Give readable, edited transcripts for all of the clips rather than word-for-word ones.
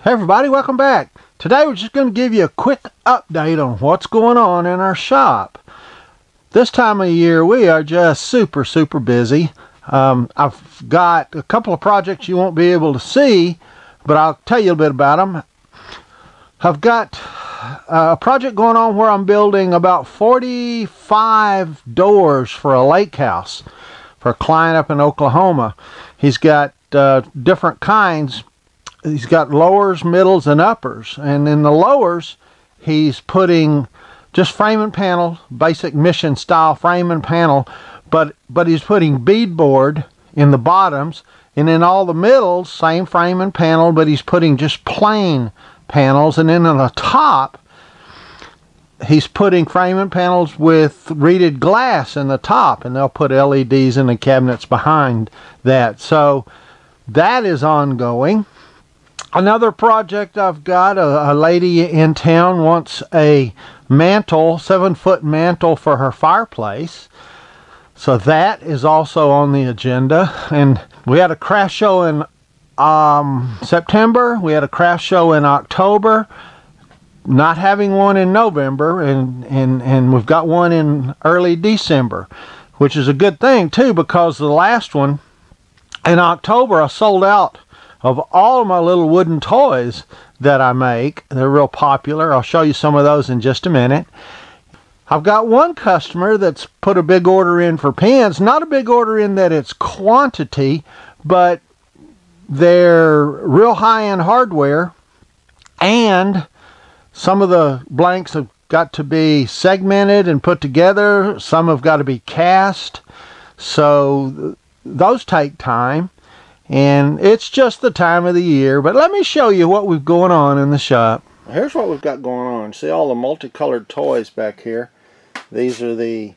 Hey everybody, welcome back. Today we're just going to give you a quick update on what's going on in our shop. This time of year we are just super busy. I've got a couple of projects you won't be able to see, but I'll tell you a bit about them. I've got a project going on where I'm building about 45 doors for a lake house for a client up in Oklahoma. He's got different kinds. He's got lowers, middles, and uppers. And in the lowers, he's putting just frame and panel, basic mission style frame and panel, but he's putting beadboard in the bottoms, and in all the middles, same frame and panel, but he's putting just plain panels, and then on the top, he's putting frame and panels with reeded glass in the top, and they'll put LEDs in the cabinets behind that. So that is ongoing. Another project I've got, a lady in town wants a mantle, 7-foot mantle for her fireplace. So that is also on the agenda. And we had a craft show in September. We had a craft show in October. Not having one in November, and we've got one in early December, which is a good thing too, because the last one in October I sold out of all my little wooden toys that I make. They're real popular. I'll show you some of those in just a minute. I've got one customer that's put a big order in for pens. Not a big order in that it's quantity, but they're real high-end hardware, and some of the blanks have got to be segmented and put together. Some have got to be cast. So those take time. And it's just the time of the year. But let me show you what we've going on in the shop. Here's what we've got going on. See all the multicolored toys back here? These are the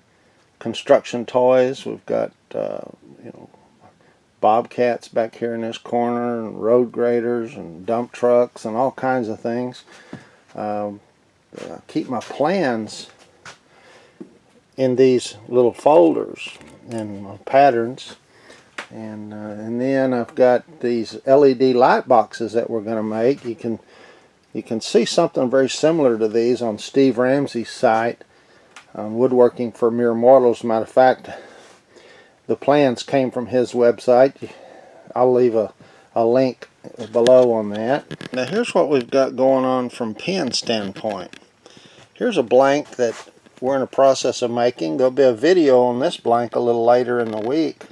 construction toys. We've got bobcats back here in this corner, and road graders and dump trucks and all kinds of things. I keep my plans in these little folders and my patterns. And then I've got these LED light boxes that we're going to make. You can see something very similar to these on Steve Ramsey's site, Woodworking for Mere Mortals. Matter of fact, the plans came from his website. I'll leave a link below on that. Now here's what we've got going on from pen standpoint. Here's a blank that we're in the process of making. There'll be a video on this blank a little later in the week.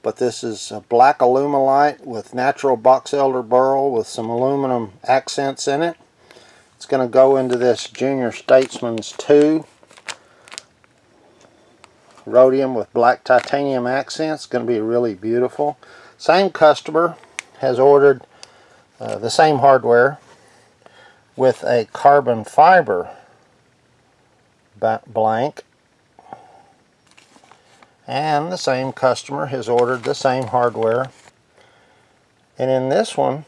But this is a black Alumilite with natural box elder burl with some aluminum accents in it. It's going to go into this Junior Statesman's 2 rhodium with black titanium accents. It's going to be really beautiful. Same customer has ordered the same hardware with a carbon fiber blank. And the same customer has ordered the same hardware. And in this one,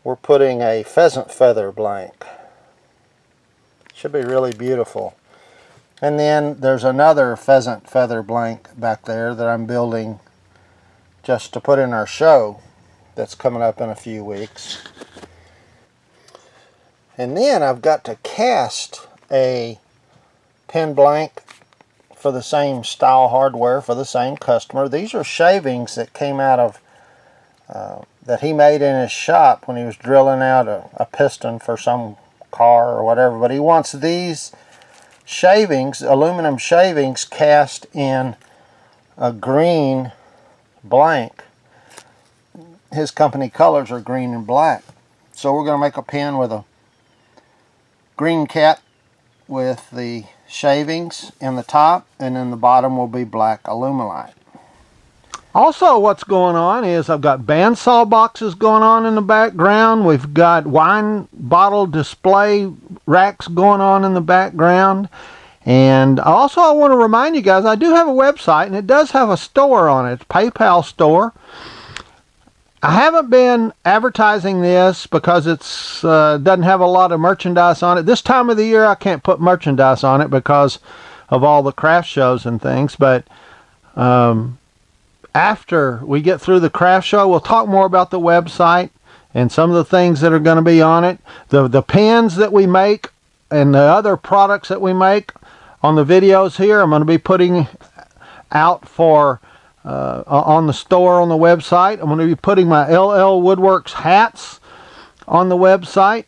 we're putting a pheasant feather blank. Should be really beautiful. And then there's another pheasant feather blank back there that I'm building just to put in our show that's coming up in a few weeks. And then I've got to cast a pen blank for the same style hardware for the same customer. These are shavings that came out of that he made in his shop when he was drilling out a piston for some car or whatever. But he wants these shavings, aluminum shavings, cast in a green blank. His company colors are green and black. So we're going to make a pen with a green cap with the shavings in the top, and then the bottom will be black Alumilite. Also, what's going on is I've got bandsaw boxes going on in the background. We've got wine bottle display racks going on in the background. And also I want to remind you guys, I do have a website, and it does have a store on it. It's a PayPal store. I haven't been advertising this because it's doesn't have a lot of merchandise on it. This time of the year I can't put merchandise on it because of all the craft shows and things, but after we get through the craft show, we'll talk more about the website and some of the things that are going to be on it. The pens that we make and the other products that we make on the videos here, I'm going to be putting out for on the store on the website. I'm going to be putting my LL Woodworks hats on the website,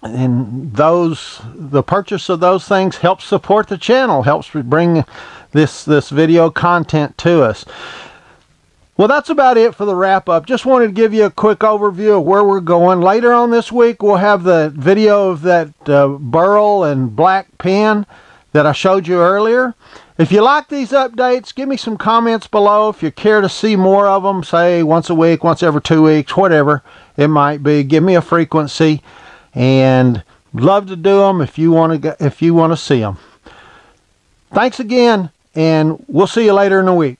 and the purchase of those things helps support the channel, helps bring this video content to us. Well, that's about it for the wrap up. Just wanted to give you a quick overview of where we're going. Later on this week, we'll have the video of that burl and black pen that I showed you earlier. If you like these updates, give me some comments below. If you care to see more of them, say once a week, once every 2 weeks, whatever it might be, give me a frequency, and love to do them if you want to see them. Thanks again, and we'll see you later in the week.